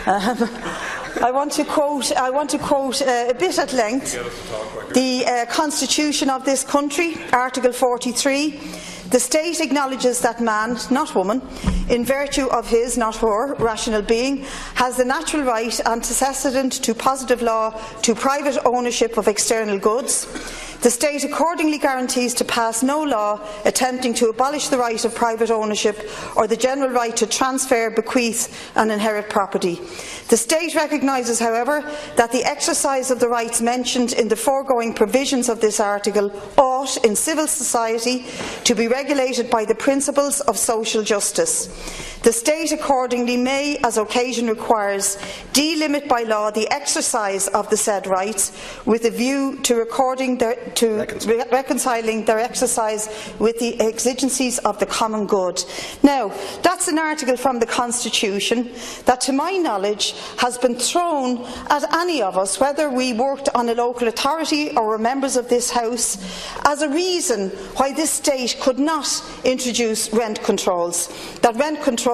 I want to quote a bit at length the Constitution of this country, Article 43. The state acknowledges that man, not woman, in virtue of his, not her, rational being, has the natural right antecedent to positive law to private ownership of external goods. The state accordingly guarantees to pass no law attempting to abolish the right of private ownership or the general right to transfer, bequeath and inherit property. The state recognises, however, that the exercise of the rights mentioned in the foregoing provisions of this article ought, in civil society, to be regulated by the principles of social justice. The state accordingly may, as occasion requires, delimit by law the exercise of the said rights with a view to reconciling their exercise with the exigencies of the common good. Now, that's an article from the Constitution that, to my knowledge, has been thrown at any of us, whether we worked on a local authority or were members of this House, as a reason why this state could not introduce rent controls. That rent controls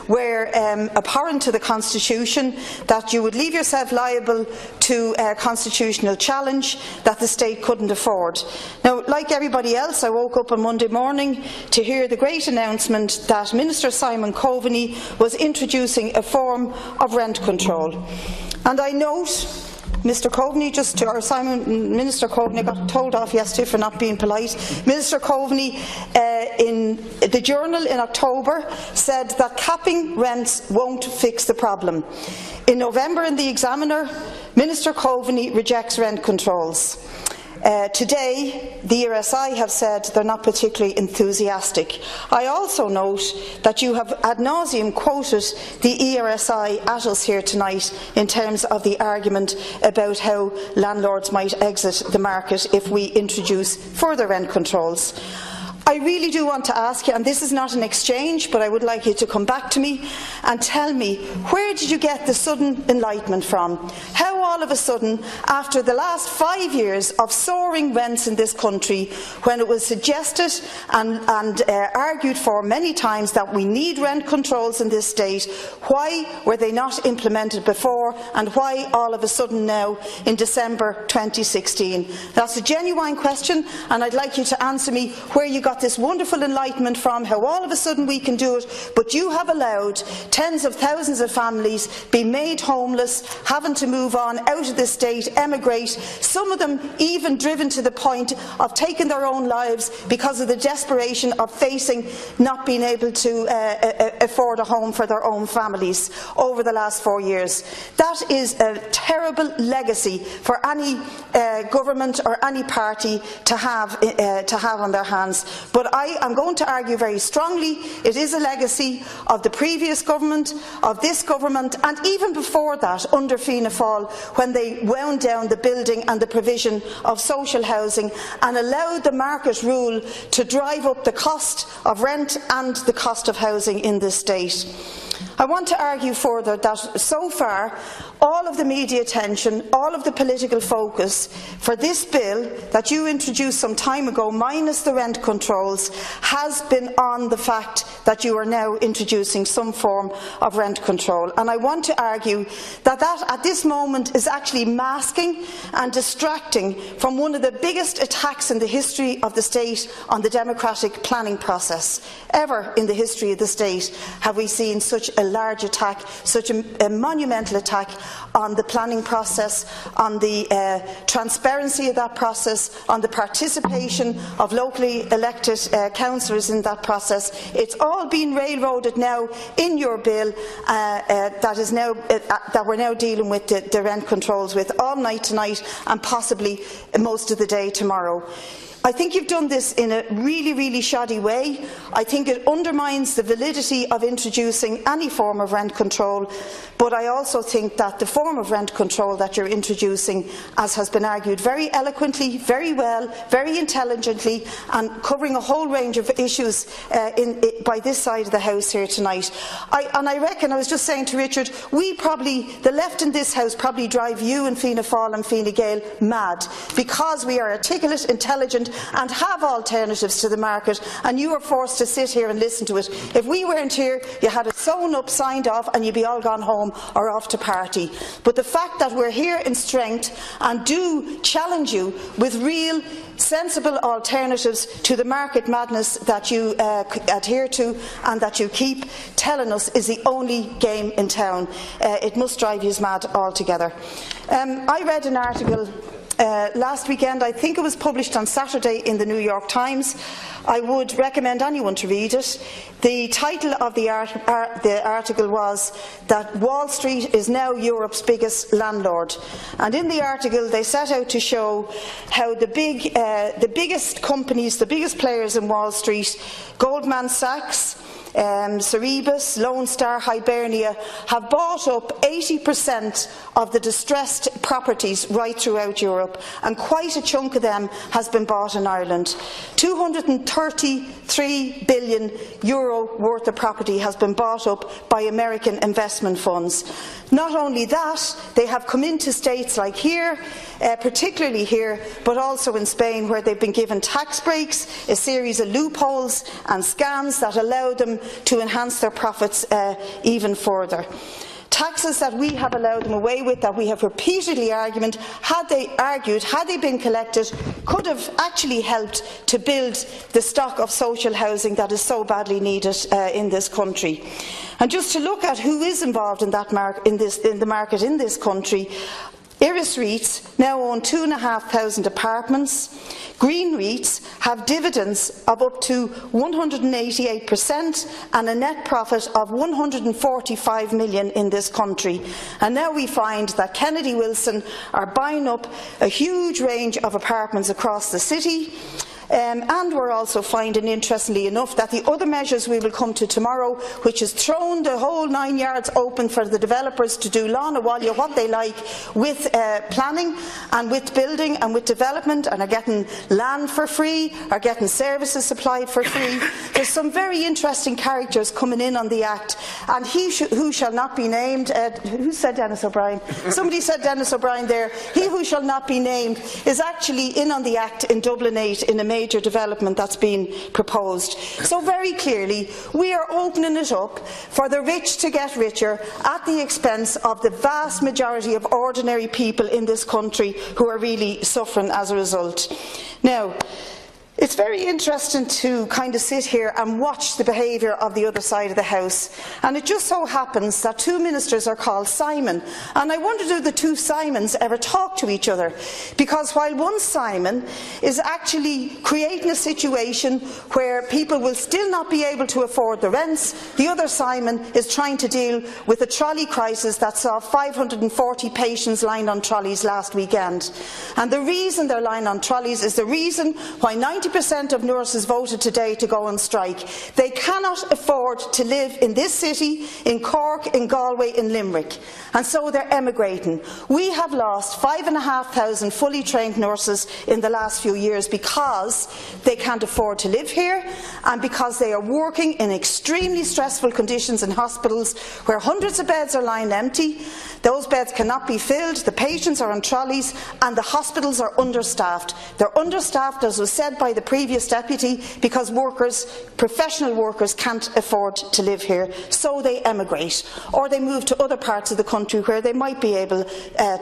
were abhorrent to the Constitution, that you would leave yourself liable to a constitutional challenge that the state couldn't afford. Now, like everybody else, I woke up on Monday morning to hear the great announcement that Minister Simon Coveney was introducing a form of rent control. And I note Mr. Coveney, Minister Coveney got told off yesterday for not being polite. Minister Coveney, in the Journal in October, said that capping rents won't fix the problem. In November, in the Examiner, Minister Coveney rejects rent controls. Today, the ERSI have said they're not particularly enthusiastic. I also note that you have ad nauseum quoted the ERSI at us here tonight in terms of the argument about how landlords might exit the market if we introduce further rent controls. I really do want to ask you, and this is not an exchange, but I would like you to come back to me and tell me, where did you get the sudden enlightenment from? How all of a sudden, after the last 5 years of soaring rents in this country, when it was suggested and argued for many times that we need rent controls in this state, why were they not implemented before, and why all of a sudden now in December 2016? That's a genuine question, and I'd like you to answer me where you got this wonderful enlightenment from, how all of a sudden we can do it, but you have allowed tens of thousands of families be made homeless, having to move on out of the state, emigrate, some of them even driven to the point of taking their own lives because of the desperation of facing not being able to afford a home for their own families over the last 4 years. That is a terrible legacy for any government or any party to have on their hands. But I am going to argue very strongly it is a legacy of the previous government, of this government, and even before that, under Fianna Fail, when they wound down the building and the provision of social housing and allowed the market rule to drive up the cost of rent and the cost of housing in this state. I want to argue further that so far all of the media attention, all of the political focus for this bill that you introduced some time ago, minus the rent controls, has been on the fact that you are now introducing some form of rent control. And I want to argue that at this moment is actually masking and distracting from one of the biggest attacks in the history of the state on the democratic planning process. Ever in the history of the state have we seen such a large attack, such a monumental attack on the planning process, on the transparency of that process, on the participation of locally elected councillors in that process. It's all been railroaded now in your bill that we're now dealing with the rent controls with all night tonight and possibly most of the day tomorrow. I think you've done this in a really, really shoddy way. I think it undermines the validity of introducing any form of rent control, but I also think that the form of rent control that you're introducing, as has been argued very eloquently, very well, very intelligently, and covering a whole range of issues by this side of the House here tonight. I reckon, I was just saying to Richard, the left in this House probably drive you and Fianna Fail and Fine Gael mad, because we are articulate, intelligent, and have alternatives to the market, and you are forced to sit here and listen to it. If we weren't here, you had it sewn up, signed off, and you'd be all gone home or off to party. But the fact that we're here in strength and do challenge you with real sensible alternatives to the market madness that you adhere to and that you keep telling us is the only game in town. It must drive you mad altogether. I read an article last weekend. I think it was published on Saturday in the New York Times. I would recommend anyone to read it. The title of the article was that Wall Street is now Europe's biggest landlord. And in the article they set out to show how the biggest companies, the biggest players in Wall Street, Goldman Sachs, Cerebus, Lone Star, Hibernia, have bought up 80% of the distressed properties right throughout Europe, and quite a chunk of them has been bought in Ireland. €233 billion worth of property has been bought up by American investment funds. Not only that, they have come into states like here, particularly here, but also in Spain, where they've been given tax breaks, a series of loopholes and scams that allow them to enhance their profits even further. Taxes that we have allowed them away with, that we have repeatedly argued, had they been collected, could have actually helped to build the stock of social housing that is so badly needed in this country. And just to look at who is involved in that in the market in this country, Iris REITs now own 2,500 apartments. Green REITs have dividends of up to 188% and a net profit of 145 million in this country. And now we find that Kennedy Wilson are buying up a huge range of apartments across the city. And we're also finding, interestingly enough, that the other measures we will come to tomorrow, which has thrown the whole 9 yards open for the developers to do Lána Bhaile what they like with planning and with building and with development, and are getting land for free, are getting services supplied for free. There's some very interesting characters coming in on the Act, and he who shall not be named, who said Dennis O'Brien? Somebody said Dennis O'Brien there. He who shall not be named is actually in on the Act in Dublin 8 in a major development that's been proposed. So very clearly we are opening it up for the rich to get richer at the expense of the vast majority of ordinary people in this country who are really suffering as a result. Now, it's very interesting to kind of sit here and watch the behaviour of the other side of the House. And it just so happens that two ministers are called Simon. And I wonder, do the two Simons ever talk to each other? Because while one Simon is actually creating a situation where people will still not be able to afford the rents, the other Simon is trying to deal with a trolley crisis that saw 540 patients lying on trolleys last weekend. And the reason they're lying on trolleys is the reason why 90% of nurses voted today to go on strike. They cannot afford to live in this city, in Cork, in Galway, in Limerick, and so they're emigrating. We have lost 5,500 fully trained nurses in the last few years because they can't afford to live here, and because they are working in extremely stressful conditions in hospitals where hundreds of beds are lying empty. Those beds cannot be filled, the patients are on trolleys, and the hospitals are understaffed. They're understaffed, as was said by the previous deputy, because professional workers can't afford to live here, so they emigrate, or they move to other parts of the country where they might be able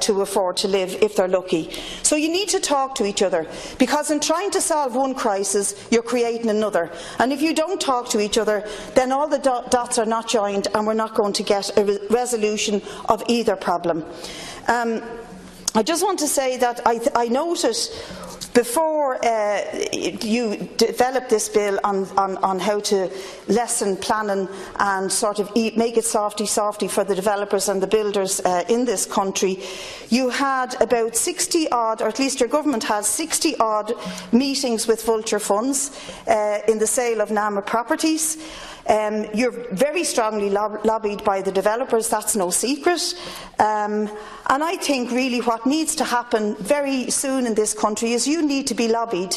to afford to live if they're lucky. So you need to talk to each other, because in trying to solve one crisis, you're creating another. And if you don't talk to each other, then all the dots are not joined, and we're not going to get a resolution of either problem. I just want to say that I noted before you developed this bill on how to lessen planning and sort of make it softy for the developers and the builders in this country, you had about 60 odd, or at least your government has 60 odd meetings with vulture funds in the sale of NAMA properties. You're very strongly lobbied by the developers, that's no secret. And I think really what needs to happen very soon in this country is you need to be lobbied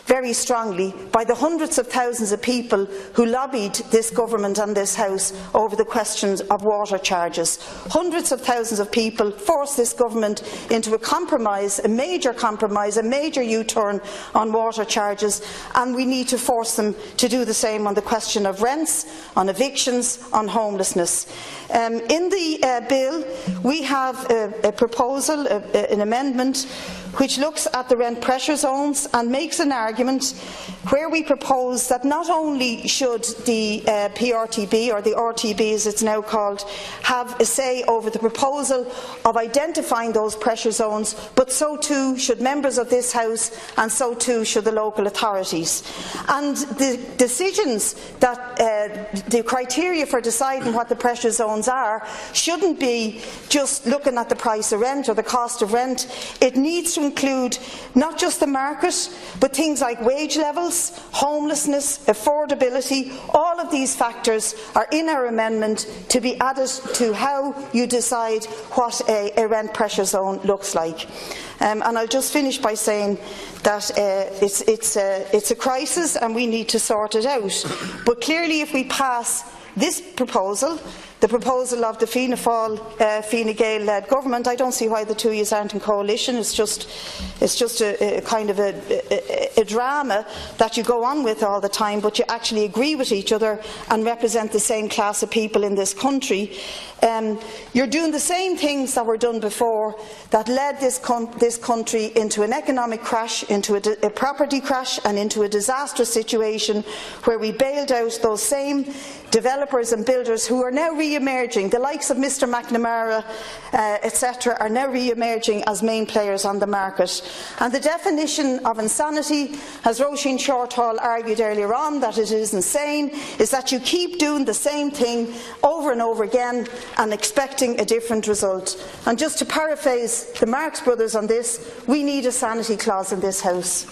very strongly by the hundreds of thousands of people who lobbied this government and this House over the questions of water charges. Hundreds of thousands of people forced this government into a compromise, a major U-turn on water charges, and we need to force them to do the same on the question of rents, on evictions, on homelessness. In the bill, we have a proposal, an amendment, which looks at the rent pressure zones and makes an argument where we propose that not only should the PRTB, or the RTB as it's now called, have a say over the proposal of identifying those pressure zones, but so too should members of this House, and so too should the local authorities. And the decisions that the criteria for deciding what the pressure zones are shouldn't be just looking at the price of rent or the cost of rent. It needs to include not just the market, but things like wage levels, homelessness, affordability. All of these factors are in our amendment to be added to how you decide what a rent pressure zone looks like. And I'll just finish by saying that it's a crisis and we need to sort it out. But clearly, if we pass this proposal, the proposal of the Fianna Fail, Fine Gael-led government, I don't see why the two of you aren't in coalition. It's just a kind of a drama that you go on with all the time, but you actually agree with each other and represent the same class of people in this country. You're doing the same things that were done before that led this country into an economic crash, into a property crash, and into a disastrous situation where we bailed out those same developers and builders who are now re-emerging. The likes of Mr McNamara, etc., are now re-emerging as main players on the market. And the definition of insanity, as Roisin Shortall argued earlier on that it is insane, is that you keep doing the same thing over and over again and expecting a different result. And just to paraphrase the Marx brothers on this, we need a sanity clause in this House.